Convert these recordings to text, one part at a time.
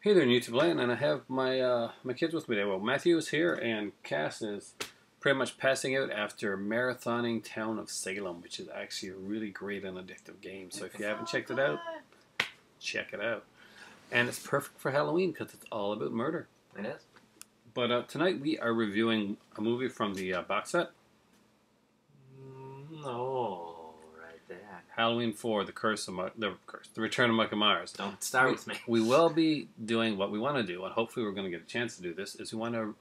Hey there, YouTube land, and I have my kids with me today. Well, Matthew is here, and Cass is pretty much passing out after marathoning Town of Salem, which is actually a really great and addictive game. So if you haven't checked it out, check it out. And it's perfect for Halloween because it's all about murder. It is. But tonight we are reviewing a movie from the box set, No, right there. Halloween 4: The Return of Michael Myers. Don't start with me. We will be doing what we want to do, and hopefully we're going to get a chance to do this. Is we want to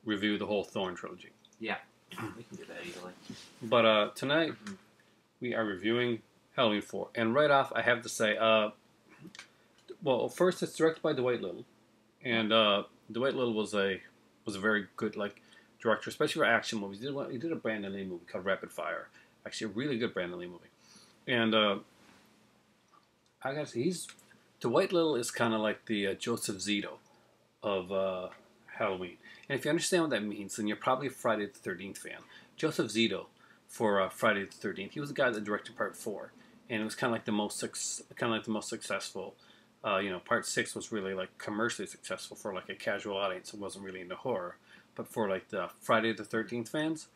review the whole Thorn trilogy. Yeah, we can do that easily. But tonight we are reviewing Halloween 4, and right off I have to say, well, first it's directed by Dwight Little, and Dwight Little was a very good director, especially for action movies. He did a Brandon Lee movie called Rapid Fire, actually a really good Brandon Lee movie, and I gotta say Dwight Little is kind of like the Joseph Zito of Halloween. And if you understand what that means, then you're probably a Friday the 13th fan. Joseph Zito for Friday the 13th. He was the guy that directed Part 4, and it was kind of like the most successful. Part 6 was really like commercially successful for like a casual audience who wasn't really into horror, but for like the Friday the 13th fans,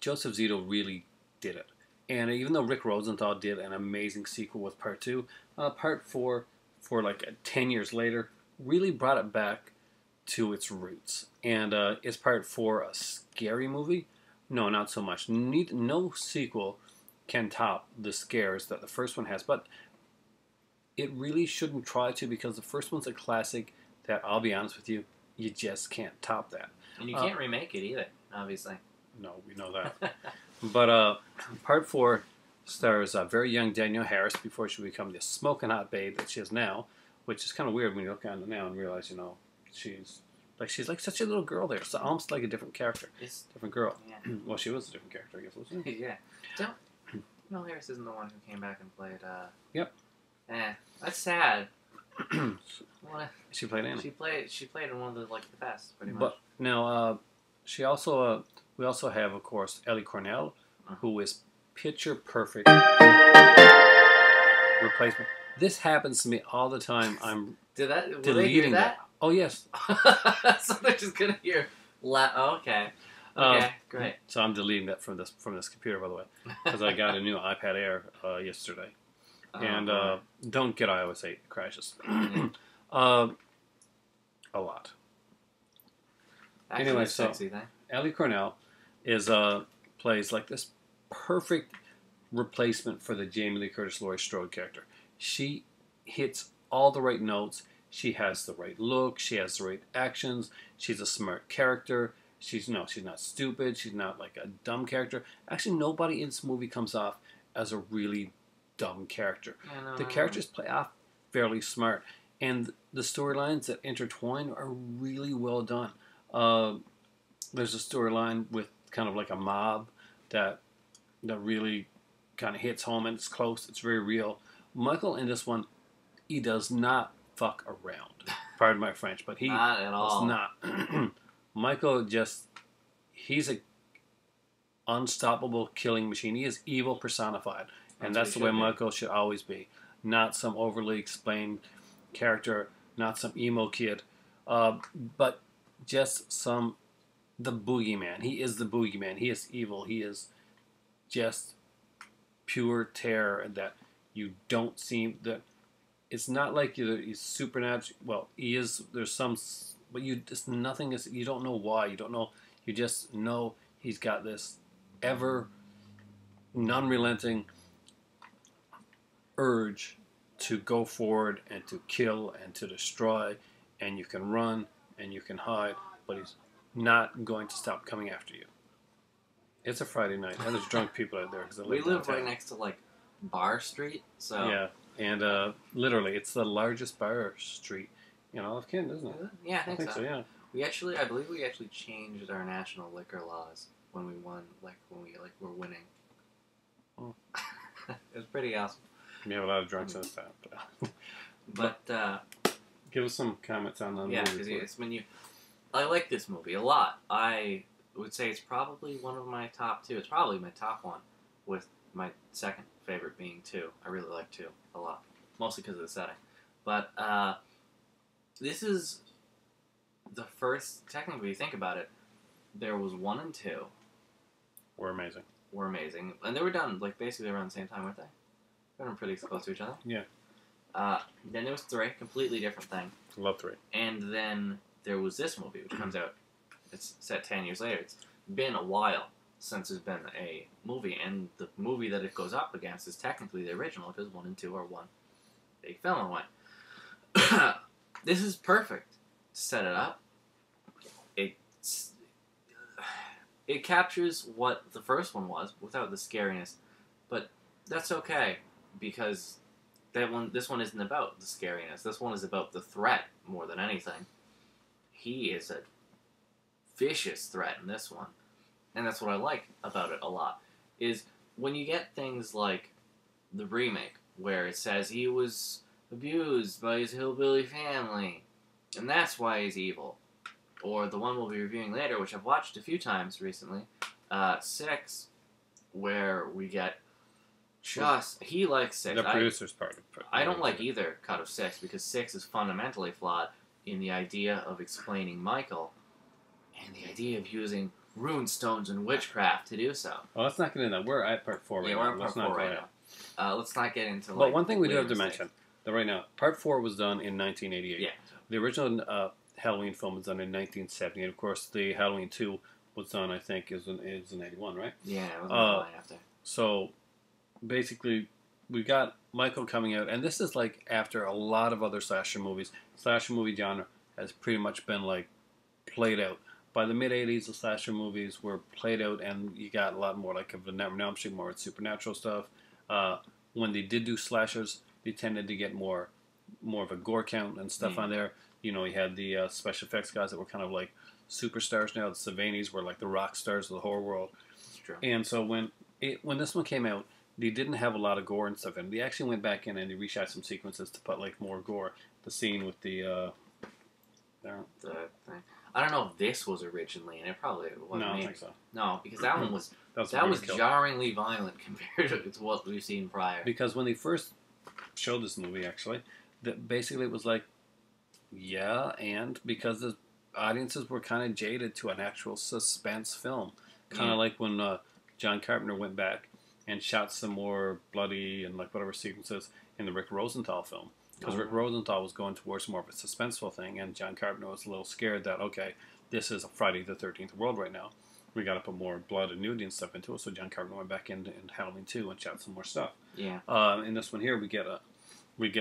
Joseph Zito really did it. And even though Rick Rosenthal did an amazing sequel with Part 2, Part 4, for like 10 years later, really brought it back to its roots. And is Part 4 a scary movie? No, not so much. No sequel can top the scares that the first one has, but it really shouldn't try to, because the first one's a classic that, I'll be honest with you, you just can't top that. And you can't remake it either, obviously. No, we know that. But Part 4 stars very young Danielle Harris before she became the smoking hot babe that she is now, which is kind of weird when you look at it now and realize, she's like such a little girl there. It's almost like a different character. Different girl. Yeah. Well, she was a different character, I guess, wasn't she? Yeah. Danielle Harris isn't the one who came back and played. Yep. That's sad. She played Annie. She played in one of the the best, pretty much. But now, we also have, of course, Ellie Cornell, who is picture perfect replacement. This happens to me all the time. I'm deleting that. Oh yes. So they're just gonna hear. Okay. Okay. Great. So I'm deleting that from this computer, by the way, because I got a new iPad Air yesterday, and don't get iOS 8, it crashes. A lot. Actually, anyway, sexy thing. Ellie Cornell plays like this perfect replacement for the Jamie Lee Curtis Laurie Strode character. She hits all the right notes. She has the right look. She has the right actions. She's a smart character. She's not stupid. She's not like a dumb character. Actually, nobody in this movie comes off as a really dumb character. The characters play off fairly smart, and the storylines that intertwine are really well done. There's a storyline with kind of like a mob that really kind of hits home, and it's close. It's very real. Michael in this one, he does not fuck around. Pardon my French, but he not at all. Does not. Michael he's a unstoppable killing machine. He is evil personified, and that's the way Michael should always be. Not some overly explained character, not some emo kid, but just the boogeyman. He is the boogeyman. He is evil. He is just pure terror that you don't see. That it's not like he's supernatural. Well, he is. There's some, but you just nothing is. You don't know why. You don't know. You just know he's got this ever non-relenting urge to go forward and to kill and to destroy, and you can run and you can hide, but he's not going to stop coming after you. It's a Friday night, and there's drunk people out there because we live right next to Bar Street, so yeah, and literally, it's the largest bar street in all of Canada, isn't it? Yeah, I think so. Yeah, I believe we actually changed our national liquor laws when we won, when we were winning. Oh. It was pretty awesome. We have a lot of drunks in this town, but give us some comments on the movie. Yeah, because I like this movie a lot. I would say it's probably one of my top 2. It's probably my top 1, with my second favorite being 2. I really like 2 a lot, mostly because of the setting. But This is the first. Technically, you think about it, there was 1 and 2 Were amazing. were amazing, and they were done like basically around the same time, weren't they? They were pretty close to each other. Yeah. Then there was 3, completely different thing. Love 3. And then there was this movie, which comes out. It's set 10 years later. It's been a while since there's been a movie, and the movie that it goes up against is technically the original because 1 and 2 are one big film in one. This is perfect. Set it up. It captures what the first one was without the scariness, but that's okay because this one isn't about the scariness. This one is about the threat more than anything. He is a vicious threat in this one, and that's what I like about it a lot. Is when you get things like the remake where it says he was abused by his hillbilly family, and that's why he's evil. Or the one we'll be reviewing later, which I've watched a few times recently, 6, where we get he likes 6. The producer's part. I don't like either cut of 6 because 6 is fundamentally flawed in the idea of explaining Michael and the idea of using rune stones and witchcraft to do so. Well, let's not get into that. We're at part 4 right now. We're at part 4 right now. Let's not get into But one thing we do have to mention, that right now, part 4 was done in 1988. Yeah. The original Halloween film was done in 1970, and of course the Halloween 2 was done, I think, is in 81, right? Yeah, it was long after. So, basically, we got Michael coming out, and this is like after a lot of other slasher movies. Slasher movie genre has pretty much been like played out. By the mid 80s, the slasher movies were played out, and you got a lot more like of the Nightmare on Elm Street, more supernatural stuff. When they did do slashers, they tended to get more of a gore count and stuff on there. You know, you had the special effects guys that were kind of like superstars now. The Savanis were like the rock stars of the horror world. That's true. And so when this one came out, they didn't have a lot of gore and stuff in. They actually went back in and they reshot some sequences to put like more gore. The scene with the thing. I don't know if this was originally, and it probably wasn't. No, I don't think so. No, because that one was that was jarringly violent compared to what we've seen prior. Because when they first showed this movie, actually, that basically it was like, yeah, and because the audiences were kind of jaded to an actual suspense film, kind of like when John Carpenter went back and shot some more bloody and like whatever sequences in the Rick Rosenthal film. Because Rick Rosenthal was going towards more of a suspenseful thing, and John Carpenter was a little scared that, okay, this is a Friday the 13th world right now. We got to put more blood and nudity and stuff into it, so John Carpenter went back in Halloween 2 and shot some more stuff. Yeah. In this one here, we get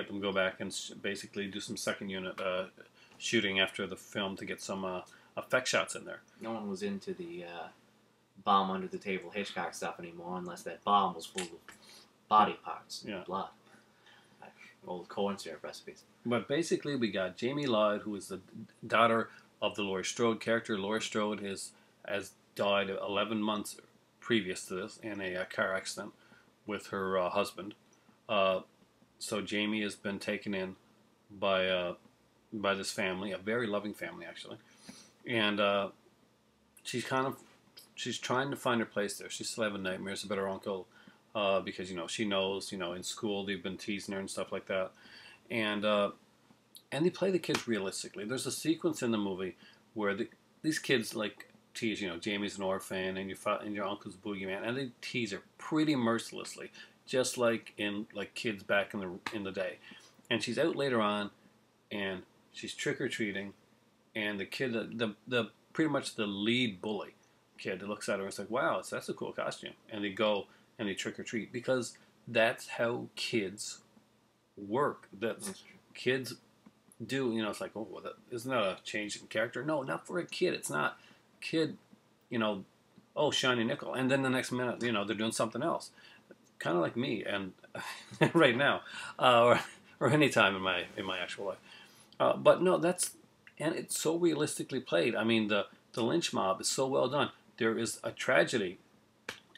them go back and basically do some second unit shooting after the film to get some effect shots in there. No one was into the bomb under the table Hitchcock stuff anymore, unless that bomb was full of body parts, blood. Old corn syrup recipes. But basically, we got Jamie Lloyd, who is the daughter of the Laurie Strode character. Laurie Strode has died 11 months previous to this in a car accident with her husband. So Jamie has been taken in by this family, a very loving family actually, and she's trying to find her place there. She's still having nightmares about her uncle. Because she knows in school they've been teasing her and stuff like that, and they play the kids realistically. There's a sequence in the movie where these kids like tease Jamie's an orphan and your uncle's a boogeyman, and they tease her pretty mercilessly, just like in like kids back in the day. And she's out later on, and she's trick or treating, and the kid the pretty much the lead bully kid that looks at her and is like, wow, that's a cool costume, and they go and they trick or treat because that's how kids work. That's kids do. It's like, oh, isn't that a change in character? No, not for a kid. It's not. Kid, oh, shiny nickel, and then the next minute, they're doing something else. Kind of like me, and right now, or any time in my actual life. But no, and it's so realistically played. I mean, the lynch mob is so well done. There is a tragedy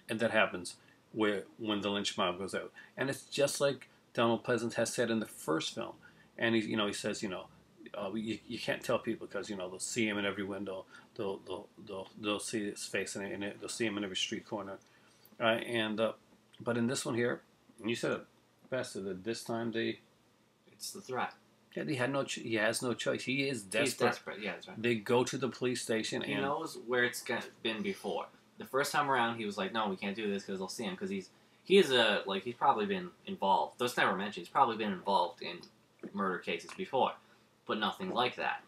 that happens when the lynch mob goes out, and it's just like Donald Pleasance has said in the first film, and he says you can't tell people because they'll see him in every window, they'll see his face in it, they'll see him in every street corner, and but in this one here, and you said it best, that this time it's the threat. Yeah, he has no choice. He is desperate. He's desperate. Yeah, that's right. They go to the police station He and knows where it's been before. The first time around, he was like, "No, we can't do this because they'll see him." Because he's probably been involved. That's never mentioned. He's probably been involved in murder cases before, but nothing like that.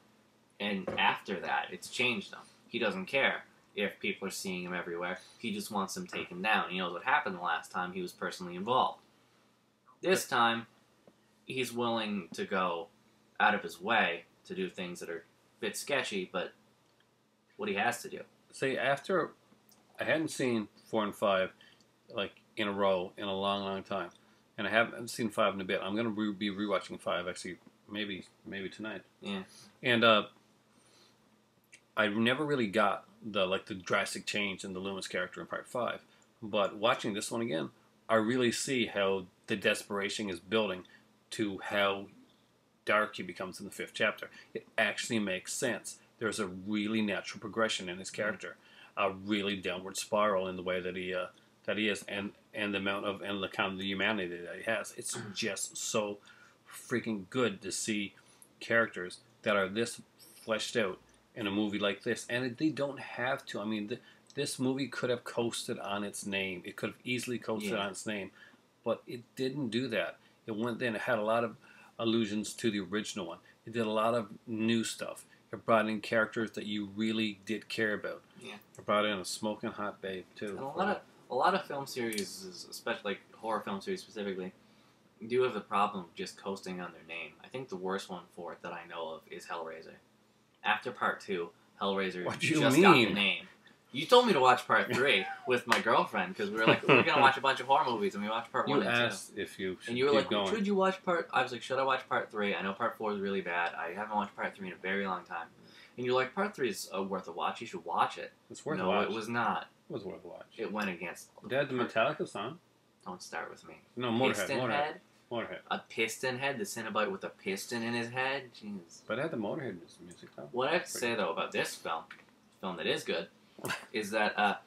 And after that, it's changed him. He doesn't care if people are seeing him everywhere. He just wants them taken down. He knows what happened the last time he was personally involved. This time, he's willing to go out of his way to do things that are a bit sketchy, but what he has to do. see after I hadn't seen 4 and 5 like in a row in a long, long time, and I haven't seen 5 in a bit. I'm gonna be rewatching 5 actually, maybe tonight. Yeah. And I never really got the drastic change in the Loomis character in Part 5, but watching this one again, I really see how the desperation is building to how dark he becomes in the 5th chapter. It actually makes sense. There's a really natural progression in his character, a really downward spiral in the way that he is, and the amount of and the kind of the humanity that he has. It's just so freaking good to see characters that are this fleshed out in a movie like this, and they don't have to. I mean, this movie could have coasted on its name. It could have easily coasted on its name, but it didn't do that. It went in. It had a lot of allusions to the original one. It did a lot of new stuff. It brought in characters that you really did care about. Yeah. It brought in a smoking hot babe too. And a lot of film series, especially like horror film series specifically, do have the problem of just coasting on their name. I think the worst one for it that I know of is Hellraiser. After Part 2, Hellraiser got the name. You told me to watch Part 3 with my girlfriend because we were like, we're gonna watch a bunch of horror movies, and we watched Part 1 and 2. You asked if you should, and you were like, going. should you watch Part? I was like, should I watch Part 3? I know Part 4 is really bad. I haven't watched Part 3 in a very long time. And you're like, Part 3 is worth a watch. You should watch it. It's worth a watch. No, it was not. It was worth a watch. It went against. They had the Metallica song. Don't start with me. No, Motorhead. Piston head. Motorhead. A piston head. The Cenobite with a piston in his head. Jeez. But it had the Motorhead music though. What I have to say though about this film that is good, is that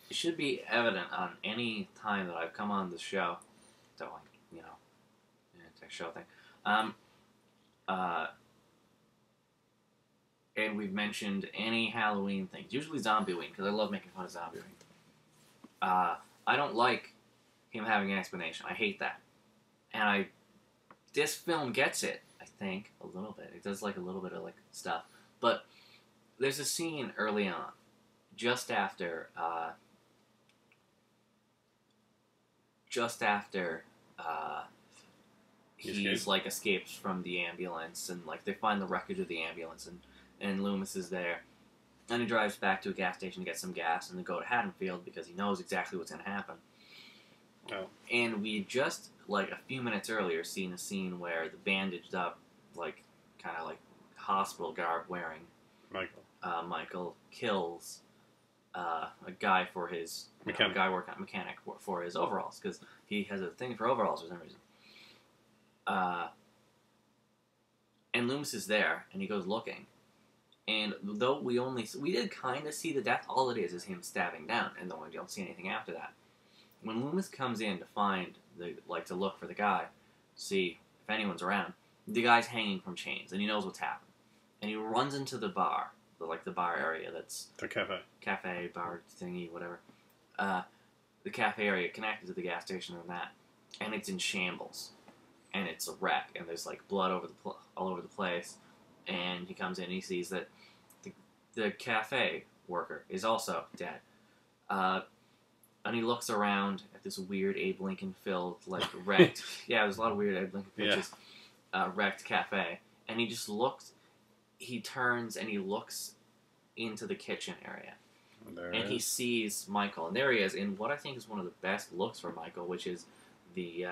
it should be evident on any time that I've come on the show, don't like, it's a show thing, and we've mentioned any Halloween things, usually Zombie-ween, because I love making fun of Zombie-ween. I don't like him having an explanation. I hate that. And this film gets it, I think, a little bit. It does like a little bit of like stuff. But there's a scene early on, just after he's like escapes from the ambulance, and like they find the wreckage of the ambulance, and Loomis is there, and he drives back to a gas station to get some gas and to go to Haddonfield because he knows exactly what's going to happen. Oh. And we just like a few minutes earlier seen a scene where the bandaged up, like kind of like hospital garb wearing Michael kills a guy for his mechanic for his overalls, because he has a thing for overalls for some reason. And Loomis is there, and he goes looking, and though we did kind of see the death, all it is him stabbing down, and then we don't see anything after that. When Loomis comes in to find to look for the guy, see if anyone's around, the guy's hanging from chains, and he knows what's happened, and he runs into the bar. The bar area that's... The cafe, bar thingy, whatever. The cafe area connected to the gas station and that. And it's in shambles. And it's a wreck. And there's, like, blood all over the place. And he comes in and he sees that the cafe worker is also dead. And he looks around at this weird Abe Lincoln-filled, like, wrecked... yeah, there's a lot of weird Abe Lincoln pictures. Yeah. Wrecked cafe. And he just looks... He turns and he looks into the kitchen area. And he sees Michael. And there he is in what I think is one of the best looks for Michael, which is the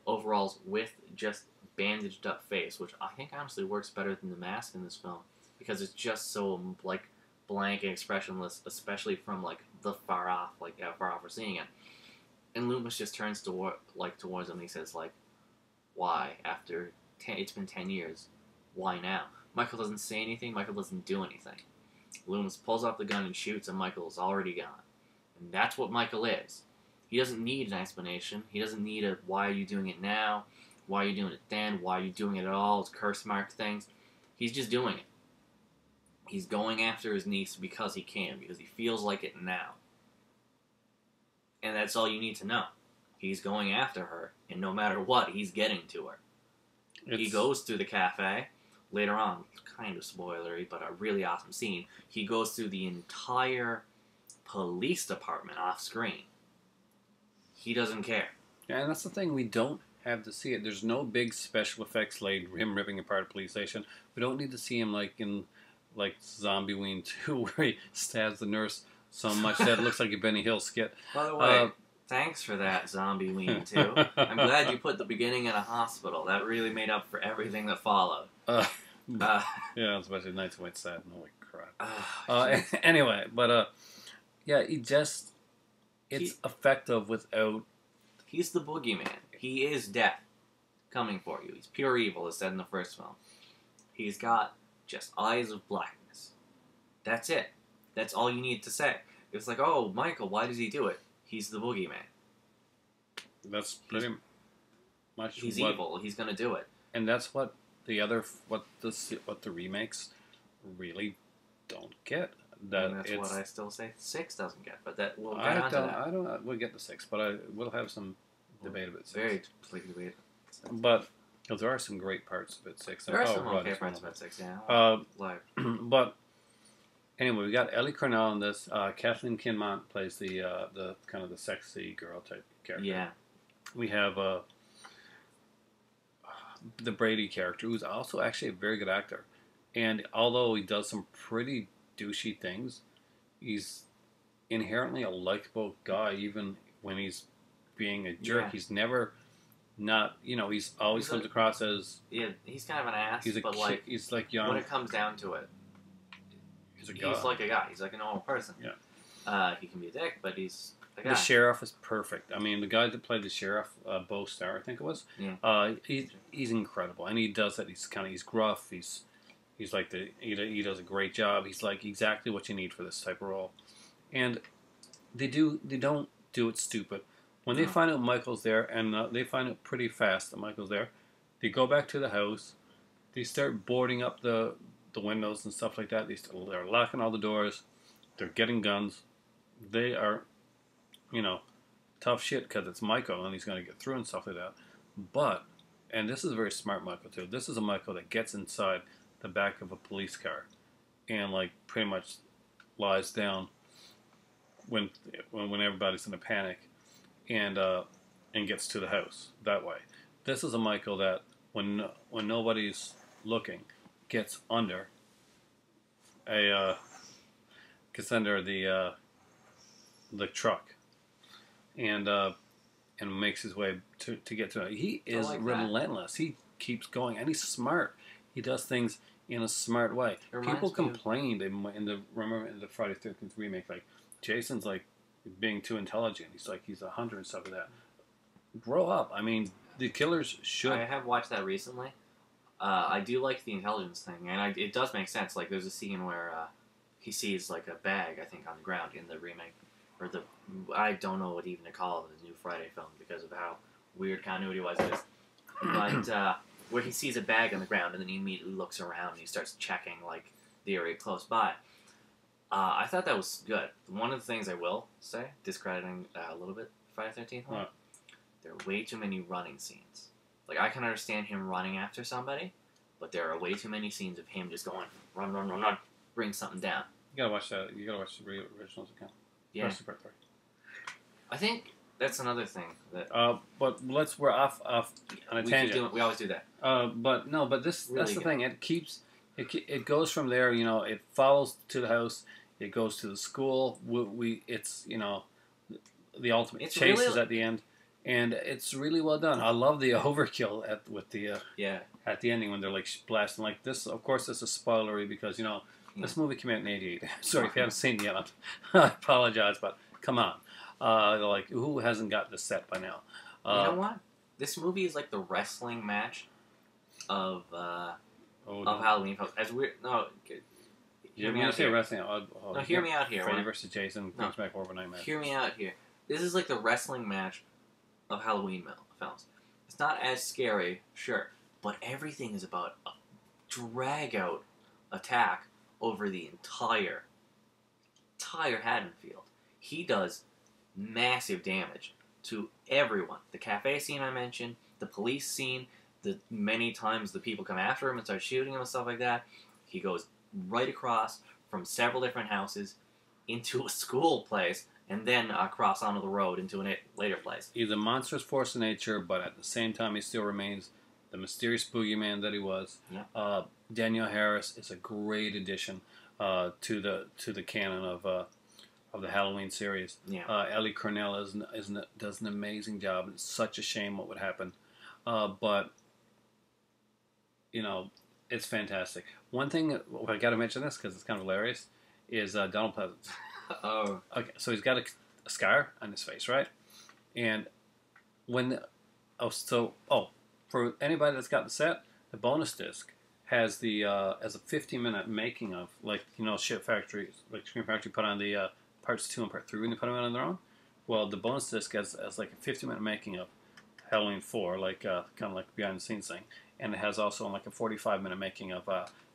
overalls with just bandaged up face, which I think honestly works better than the mask in this film, because it's just so like blank and expressionless, especially from like the far off, like how far off we're seeing it. And Loomis just turns towards him and he says like, why? After it's been 10 years. Why now? Michael doesn't say anything. Michael doesn't do anything. Loomis pulls off the gun and shoots, and Michael is already gone. And that's what Michael is. He doesn't need an explanation. He doesn't need a, why are you doing it now? Why are you doing it then? Why are you doing it at all? It's curse mark things. He's just doing it. He's going after his niece because he can, because he feels like it now. And that's all you need to know. He's going after her, and no matter what, he's getting to her. He goes through the cafe. Later on, kind of spoilery, but a really awesome scene. He goes through the entire police department off screen. He doesn't care. Yeah, and that's the thing. We don't have to see it. There's no big special effects like him ripping apart a police station. We don't need to see him like in Zombie 2 where he stabs the nurse so much that it looks like a Benny Hill skit. By the way, thanks for that, Zombie 2. I'm glad you put the beginning in a hospital. That really made up for everything that followed. Yeah, especially Nights Went Sad. Holy crap. Anyway, but yeah, it's effective without. He's the boogeyman. He is death coming for you. He's pure evil, as said in the first film. He's got just eyes of blackness. That's it. That's all you need to say. It's like, oh, Michael, why does he do it? He's the boogeyman. That's pretty much. He's evil. He's gonna do it. And that's what the remakes really don't get. And that's what I still say 6 doesn't get. But that we'll get onto that. I don't. We'll get to 6, but we'll have some debate about 6. Very debate. But because there are some great parts of it 6. There are some okay parts about 6. Yeah. But anyway, we got Ellie Cornell in this. Kathleen Kinmont plays the kind of the sexy girl type character. Yeah. We have the Brady character, who's also actually a very good actor. And although he does some pretty douchey things, he's inherently a likable guy, even when he's being a jerk. Yeah. He's never not, he's always comes across as... Yeah, he's kind of an ass, he's like young. When it comes down to it, he's like a guy. He's like a normal person. Yeah. He can be a dick, but he's a guy. The sheriff is perfect. I mean, the guy that played the sheriff, Bo Starr, I think it was. Yeah. He's incredible, and he does it. He's gruff. He's like he does a great job. He's like exactly what you need for this type of role, and they don't do it stupid. When they find out Michael's there, and they find out pretty fast that Michael's there, they go back to the house. They start boarding up the windows and stuff like that. They're locking all the doors. They're getting guns. They are, tough shit because it's Michael and he's going to get through and stuff like that. But, and this is a very smart Michael too. This is a Michael that gets inside the back of a police car and pretty much lies down when everybody's in a panic and gets to the house that way. This is a Michael that when nobody's looking gets under the truck and makes his way to get to it. He is relentless. He keeps going, and he's smart. He does things in a smart way. People complained in the Friday the 13th remake, Jason's being too intelligent. He's a hunter and stuff like that. Grow up. I mean, the killers should. I have watched that recently. I do like the intelligence thing, and it does make sense. There's a scene where he sees a bag, I think, on the ground in the remake, or I don't know what even to call it, the new Friday film because of how weird continuity-wise it is. But where he sees a bag on the ground, and then he immediately looks around and he starts checking the area close by. I thought that was good. One of the things I will say, discrediting a little bit Friday the 13th one, there are way too many running scenes. I can understand him running after somebody, but there are way too many scenes of him just going, run, run, run, run, bring something down. You gotta watch that. You gotta watch the originals again. Yeah. I think that's another thing that. But we're off on a tangent. We always do that. But this really that's the thing. It goes from there. It follows to the house. It goes to the school. It's the ultimate chase is at the end. And it's really well done. I love the overkill at the ending when they're blasting this. Of course, this is spoilery because this movie came out in '88. Sorry if you haven't seen it yet. I apologize, but come on. They're who hasn't got this set by now? You know what? This movie is like the wrestling match of Halloween. As weird. No. Hear me out here. Wrestling. No, hear me out here. Freddy versus Jason. Brings back overnight match. Hear me out here. This is like the wrestling match of Halloween films. It's not as scary, sure, but everything is about a drag-out attack over the entire Haddonfield. He does massive damage to everyone. The cafe scene I mentioned, the police scene, the many times the people come after him and start shooting him and stuff like that. He goes right across from several different houses into a school place and then across onto the road into a later place. He's a monstrous force of nature, but at the same time, he still remains the mysterious boogeyman that he was. Yeah. Danielle Harris is a great addition to the canon of the Halloween series. Yeah. Ellie Cornell does an amazing job. It's such a shame what would happen, but you know, it's fantastic. One thing I got to mention this because it's kind of hilarious is Donald Pleasance. Oh. Okay, so he's got a scar on his face, right? And when for anybody that's got the set, the bonus disc has the as a 50-minute making of, like, you know, Scream Factory put on the parts 2 and part 3 when they put them out on their own. Well, the bonus disc has like a 50-minute making of Halloween 4, like kind of like behind the scenes thing, and it has also like a 45-minute making of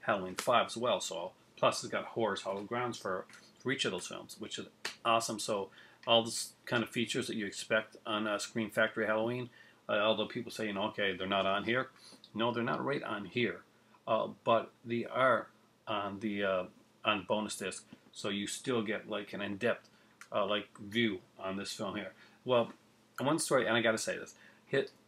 Halloween 5 as well. So plus it's got Horror's Hollow Grounds for each of those films, which is awesome. So all this kind of features that you expect on Scream Factory Halloween, although people say, you know, okay, they're not on here. No, they're not right on here, but they are on the on bonus disc. So you still get like an in-depth like view on this film here. Well, one story, and I got to say this: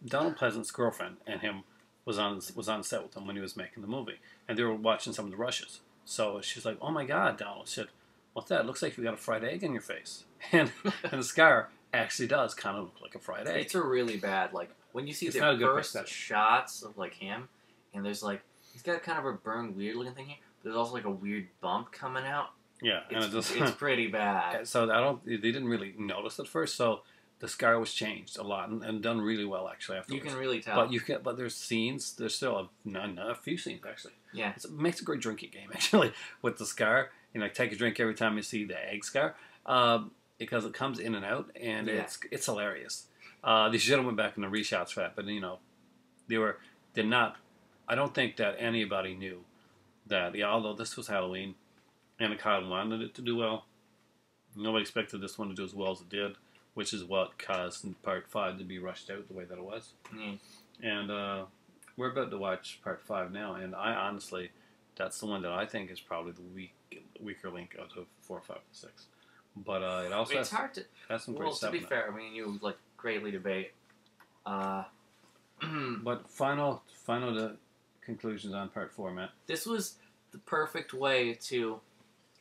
Donald Pleasance's girlfriend and him was on set with him when he was making the movie, and they were watching some of the rushes. So she's like, "Oh my God, Donald!" She said, "What's that? It looks like you got a fried egg in your face." And the scar actually does kind of look like a fried egg. It's a really bad, like, when you see It's the not a good first perspective. shots of, like, him, and there's, like, he's got kind of a burned, weird-looking thing here, but there's also, like, a weird bump coming out. Yeah, and It's pretty bad. So they didn't really notice at first. So the scar was changed a lot and done really well actually afterwards. You can really tell. But there's scenes. There's still a few scenes actually. Yeah. It makes a great drinking game actually with the scar. You know, take a drink every time you see the egg scar because it comes in and out and it's hilarious. They should have went back in the reshots for that, but you know, they're not. I don't think that anybody knew that. Yeah, although this was Halloween. And Kyle wanted it to do well. Nobody expected this one to do as well as it did, which is what caused Part 5 to be rushed out the way that it was. Mm. And we're about to watch Part 5 now, and I honestly, that's the one that I think is probably the weaker link out of 4, 5, and 6. But it also it's hard to. has some great Well, stuff. to be fair, I mean, you like greatly debate. But final conclusions on Part 4, Matt. This was the perfect way to,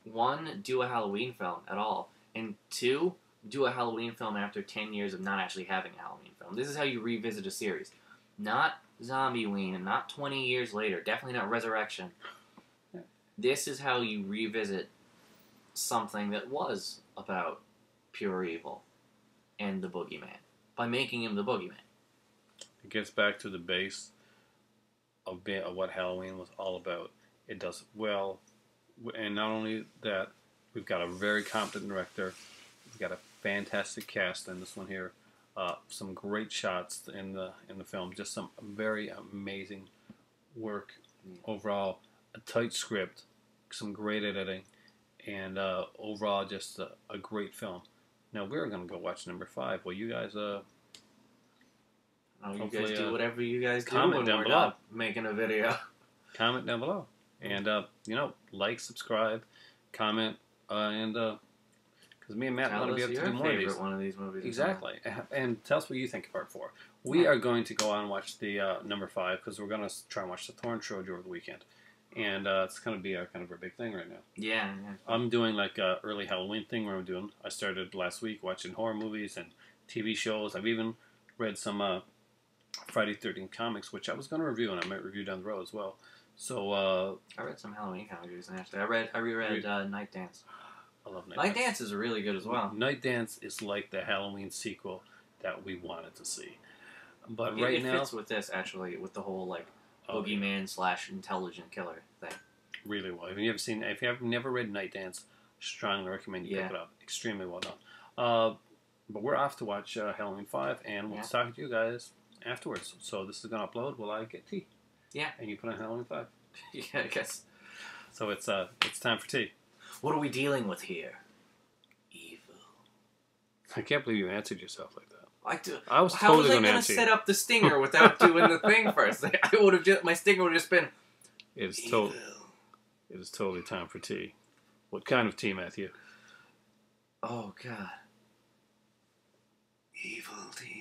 one, do a Halloween film at all, and two, do a Halloween film after 10 years of not actually having a Halloween film. This is how you revisit a series. Not Zombieween, and not 20 years later. Definitely not Resurrection. Yeah. This is how you revisit something that was about pure evil and the boogeyman, by making him the boogeyman. It gets back to the base of what Halloween was all about. It does it well. And not only that, we've got a very competent director. We've got a fantastic cast in this one here. Some great shots in the film. Just some very amazing work overall. A tight script, some great editing, and overall just a great film. Now we're gonna go watch number 5. Well, you guys, You hopefully, guys do whatever you guys do comment when down we're below. not making a video. comment down below, and you know, like, subscribe, comment, and because me and Matt want to be able to do more of these. One of these movies. Exactly, and tell us what you think of Part 4. We are going to go on and watch the number 5 because we're going to try and watch the Thorn Trilogy over the weekend, and it's going to be our kind of our big thing right now. Yeah. I'm doing like a early Halloween thing where I started last week watching horror movies and TV shows. I've even read some Friday 13th comics, which I was going to review, and I might review down the road as well. So I read some Halloween comics actually. I reread Night Dance. I love Night Dance is really good as well. Night Dance is like the Halloween sequel that we wanted to see. But It fits with this actually, with the whole like boogeyman / intelligent killer thing. Really well. If you have never read Night Dance, strongly recommend you pick it up. Extremely well done. But we're off to watch Halloween 5, and we'll talk to you guys afterwards. So this is going to upload while I get tea. Yeah. And you put on Halloween 5. Yeah, I guess. So it's time for tea. What are we dealing with here? Evil. I can't believe you answered yourself like that. I do. I was How totally was I going to going to answer set you. up the stinger without doing the thing first? Like, I would have just, my stinger would have just been It is, evil. it is totally time for tea. What kind of tea, Matthew? Oh God. Evil tea.